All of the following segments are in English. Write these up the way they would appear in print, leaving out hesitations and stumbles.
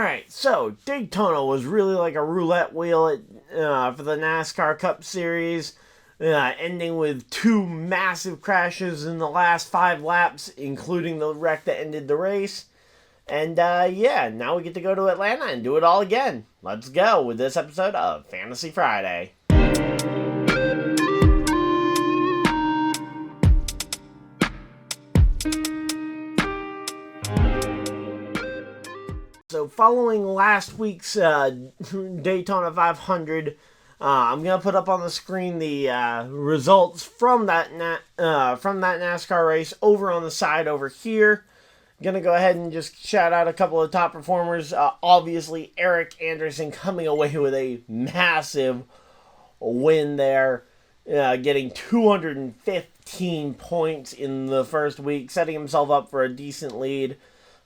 Alright, so Daytona was really like a roulette wheel for the NASCAR Cup Series, ending with two massive crashes in the last 5 laps, including the wreck that ended the race. And now we get to go to Atlanta and do it all again. Let's go with this episode of Fantasy Friday. So following last week's Daytona 500, I'm going to put up on the screen the results from that NASCAR race over on the side over here. Going to go ahead and just shout out a couple of top performers. Obviously, Eric Anderson coming away with a massive win there, getting 215 points in the first week, setting himself up for a decent lead.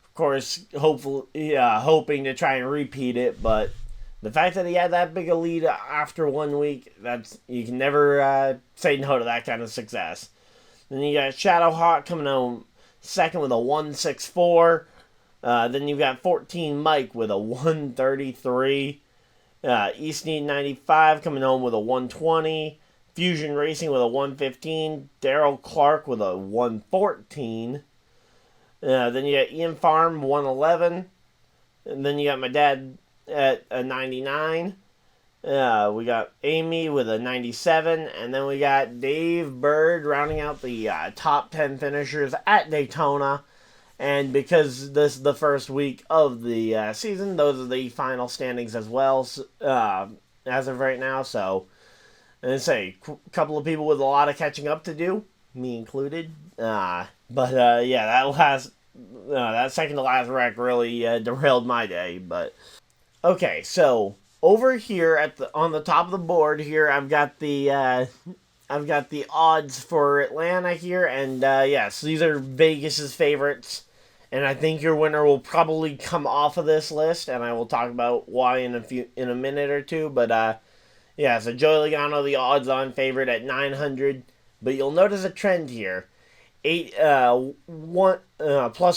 Of course, hoping to try and repeat it, but the fact that he had that big a lead after 1 week, you can never say no to that kind of success. Then you got Shadowhawk coming home second with a 164. Then you've got 14 Mike with a 133. East Need 95 coming home with a 120. Fusion Racing with a 115. Daryl Clark with a 114. Then you got Ian Farm, 111. And then you got my dad at a 99. We got Amy with a 97. And then we got Dave Bird rounding out the top 10 finishers at Daytona. And because this is the first week of the season, those are the final standings as well as of right now. So, and a couple of people with a lot of catching up to do, me included. That second to last wreck really derailed my day. But okay, so over here on the top of the board here, I've got the odds for Atlanta here, and yes, these are Vegas's favorites, and I think your winner will probably come off of this list, and I will talk about why in a minute or two. But so Joey Logano, the odds-on favorite at 900, but you'll notice a trend here. Plus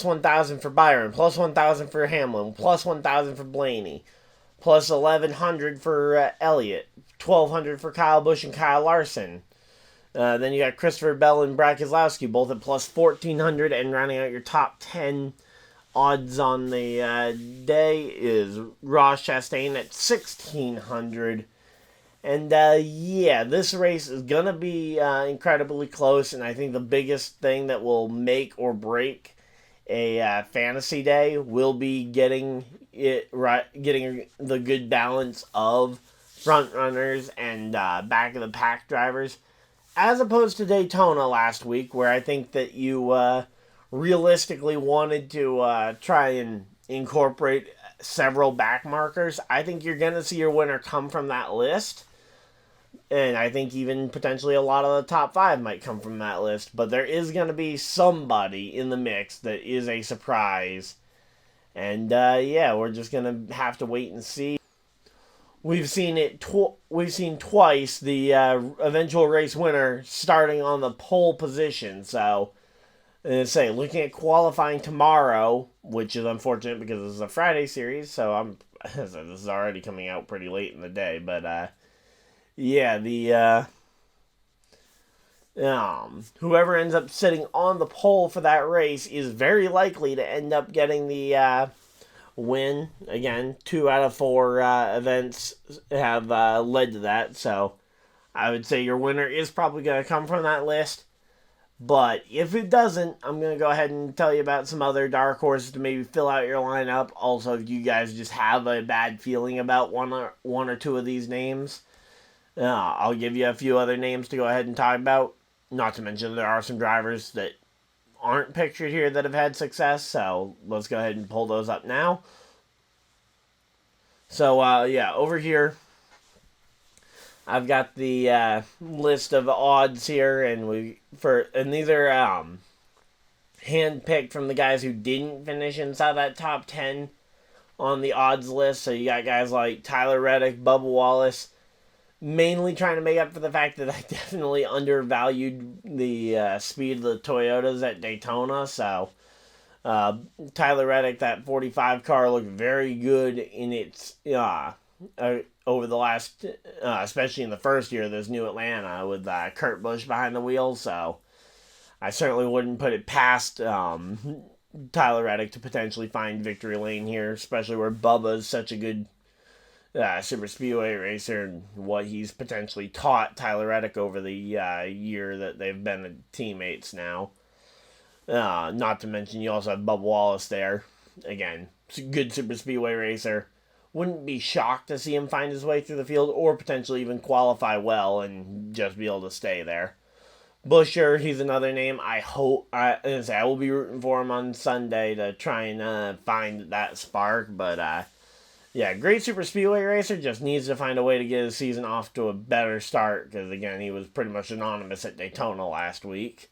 1,000 for Byron, plus 1,000 for Hamlin, plus 1,000 for Blaney, plus 1,100 for Elliott, 1,200 for Kyle Busch and Kyle Larson. Then you got Christopher Bell and Brad Keselowski, both at plus 1,400, and rounding out your top 10 odds on the day is Ross Chastain at 1,600. And, this race is going to be incredibly close, and I think the biggest thing that will make or break a fantasy day will be getting the good balance of front runners and back of the pack drivers, as opposed to Daytona last week, where I think that you realistically wanted to try and incorporate several back markers. I think you're going to see your winner come from that list. And I think even potentially a lot of the top 5 might come from that list. But there is going to be somebody in the mix that is a surprise. And, we're just going to have to wait and see. We've seen twice the eventual race winner starting on the pole position. So, looking at qualifying tomorrow, which is unfortunate because this is a Friday series. So, this is already coming out pretty late in the day. But, whoever ends up sitting on the pole for that race is very likely to end up getting the win. Again, 2 out of 4 events have led to that, so I would say your winner is probably going to come from that list. But if it doesn't, I'm going to go ahead and tell you about some other dark horses to maybe fill out your lineup. Also, if you guys just have a bad feeling about one or two of these names, I'll give you a few other names to go ahead and talk about. Not to mention there are some drivers that aren't pictured here that have had success, so let's go ahead and pull those up now. So, over here, I've got the list of odds here, and these are hand-picked from the guys who didn't finish inside that top 10 on the odds list. So you got guys like Tyler Reddick, Bubba Wallace, mainly trying to make up for the fact that I definitely undervalued the speed of the Toyotas at Daytona. So Tyler Reddick, that 45 car, looked very good in its over the last, especially in the first year of this new Atlanta with Kurt Busch behind the wheel. So I certainly wouldn't put it past Tyler Reddick to potentially find victory lane here, especially where Bubba is such a good super speedway racer, and what he's potentially taught Tyler Reddick over the year that they've been teammates now. Not to mention you also have Bubba Wallace there. Again, good super speedway racer. Wouldn't be shocked to see him find his way through the field or potentially even qualify well and just be able to stay there. Busher, he's another name. I will be rooting for him on Sunday to try and find that spark. But yeah, great super speedway racer, just needs to find a way to get his season off to a better start, because again, he was pretty much anonymous at Daytona last week.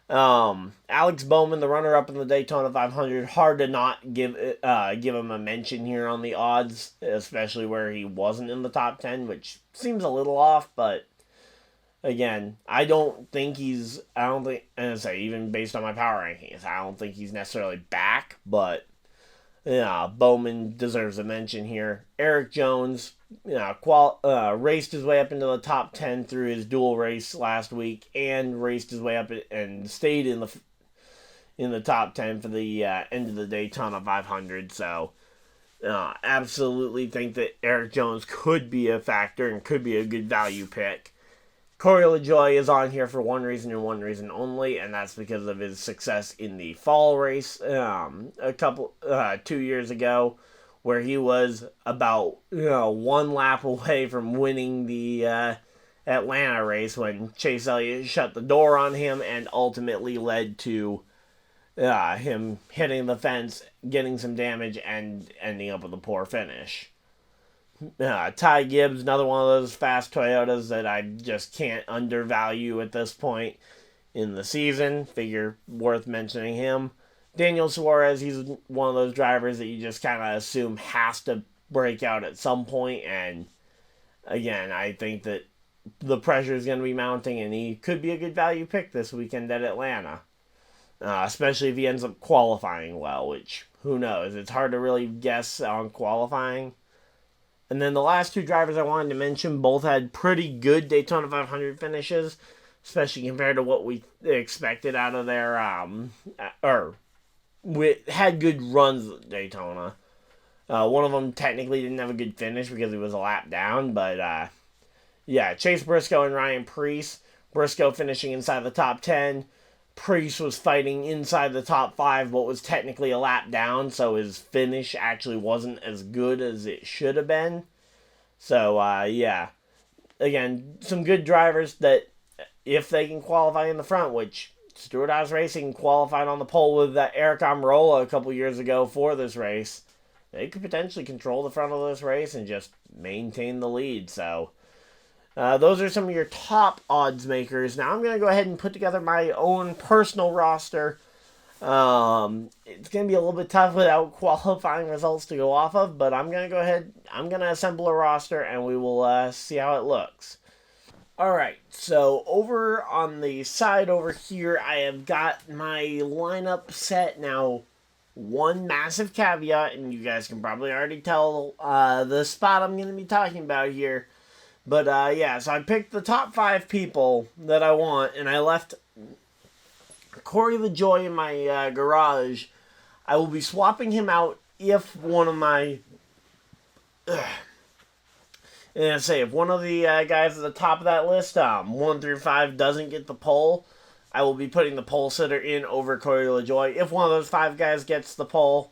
Alex Bowman, the runner-up in the Daytona 500, hard to not give him a mention here on the odds, especially where he wasn't in the top 10, which seems a little off, but again, I don't think, and I say, even based on my power rankings, I don't think he's necessarily back, but yeah, Bowman deserves a mention here. Eric Jones, raced his way up into the top 10 through his dual race last week, and raced his way up and stayed in the top 10 for the end of the Daytona 500. So, absolutely think that Eric Jones could be a factor and could be a good value pick. Corey LaJoie is on here for one reason and one reason only, and that's because of his success in the fall race 2 years ago, where he was about one lap away from winning the Atlanta race when Chase Elliott shut the door on him and ultimately led to him hitting the fence, getting some damage, and ending up with a poor finish. Ty Gibbs, another one of those fast Toyotas that I just can't undervalue at this point in the season. Figure worth mentioning him. Daniel Suarez, he's one of those drivers that you just kind of assume has to break out at some point. And again, I think that the pressure is going to be mounting, and he could be a good value pick this weekend at Atlanta. Especially if he ends up qualifying well, which, who knows? It's hard to really guess on qualifying. And then the last two drivers I wanted to mention both had pretty good Daytona 500 finishes, especially compared to what we expected out of their, had good runs at Daytona. One of them technically didn't have a good finish because he was a lap down, but yeah, Chase Briscoe and Ryan Preece. Briscoe finishing inside the top 10. Preece was fighting inside the top 5, but was technically a lap down, so his finish actually wasn't as good as it should have been. So, yeah. Again, some good drivers that, if they can qualify in the front, which Stewart House Racing qualified on the pole with Eric Almirola a couple years ago for this race, they could potentially control the front of this race and just maintain the lead. So, those are some of your top odds makers. Now I'm going to go ahead and put together my own personal roster. It's going to be a little bit tough without qualifying results to go off of, but I'm going to go ahead, I'm going to assemble a roster, and we will see how it looks. Alright, so over on the side over here, I have got my lineup set. Now, one massive caveat, and you guys can probably already tell the spot I'm going to be talking about here. But, yeah, so I picked the top 5 people that I want, and I left Corey LaJoie in my garage. I will be swapping him out if one of my... if one of the guys at the top of that list, 1 through 5, doesn't get the pole, I will be putting the pole sitter in over Corey LaJoie. If one of those 5 guys gets the pole,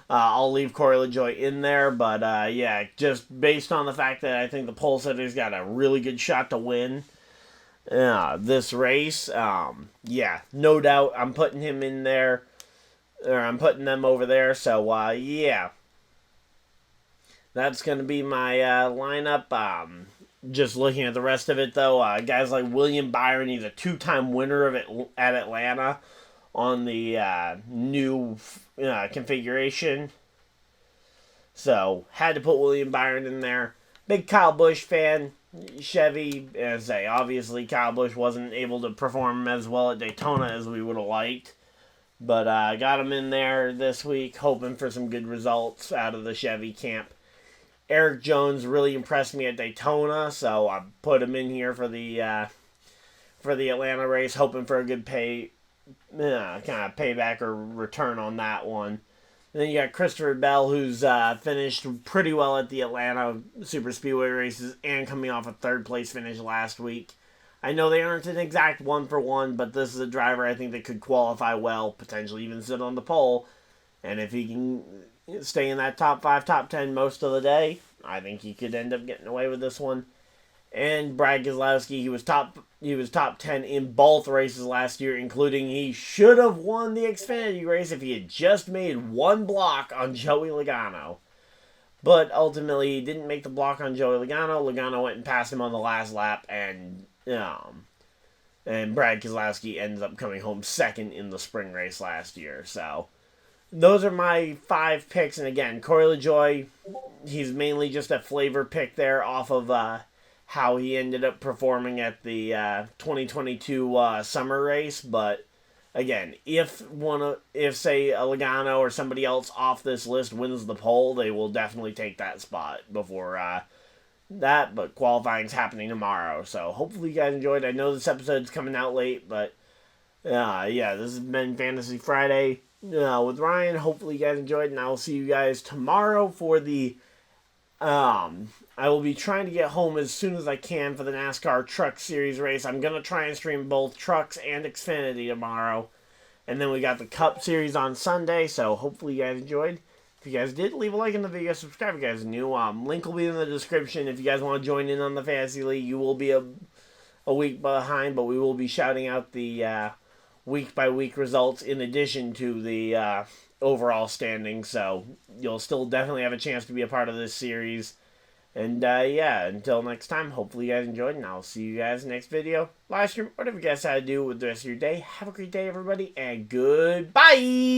I'll leave Corey LaJoie in there, but yeah, just based on the fact that I think the pole sitter's got a really good shot to win this race, yeah, no doubt I'm putting him in there, or I'm putting them over there, so yeah, that's going to be my lineup. Just looking at the rest of it, though, guys like William Byron, he's a 2-time winner of it at Atlanta on the new configuration. So, had to put William Byron in there. Big Kyle Busch fan. Chevy, as I say, obviously Kyle Busch wasn't able to perform as well at Daytona as we would have liked. But I got him in there this week, hoping for some good results out of the Chevy camp. Eric Jones really impressed me at Daytona, so I put him in here for the Atlanta race, hoping for a good kind of payback or return on that one. And then you got Christopher Bell, who's finished pretty well at the Atlanta Super Speedway races and coming off a third place finish last week. I know they aren't an exact 1-for-1, but this is a driver I think that could qualify well, potentially even sit on the pole. And if he can stay in that top 5, top 10 most of the day, I think he could end up getting away with this one. And Brad Keselowski, he was top 10 in both races last year, including he should have won the Xfinity race if he had just made one block on Joey Logano. But ultimately, he didn't make the block on Joey Logano. Logano went and passed him on the last lap, and Brad Keselowski ends up coming home second in the spring race last year. So those are my 5 picks. And again, Corey LaJoie, he's mainly just a flavor pick there off of how he ended up performing at the 2022 summer race. But again, if say a Logano or somebody else off this list wins the pole, they will definitely take that spot before that. But qualifying's happening tomorrow, so hopefully you guys enjoyed. I know this episode's coming out late, but yeah, this has been Fantasy Friday with Ryan. Hopefully you guys enjoyed, and I will see you guys tomorrow for the I will be trying to get home as soon as I can for the NASCAR Truck Series race. I'm going to try and stream both Trucks and Xfinity tomorrow. And then we got the Cup Series on Sunday, so hopefully you guys enjoyed. If you guys did, leave a like in the video, subscribe if you guys are new. Link will be in the description. If you guys want to join in on the Fantasy League, you will be a week behind, but we will be shouting out the week-by-week results in addition to the overall standing, so you'll still definitely have a chance to be a part of this series. And yeah, until next time, hopefully you guys enjoyed, and I'll see you guys next video, live stream, whatever you guys had to do with the rest of your day. Have a great day, everybody, and goodbye!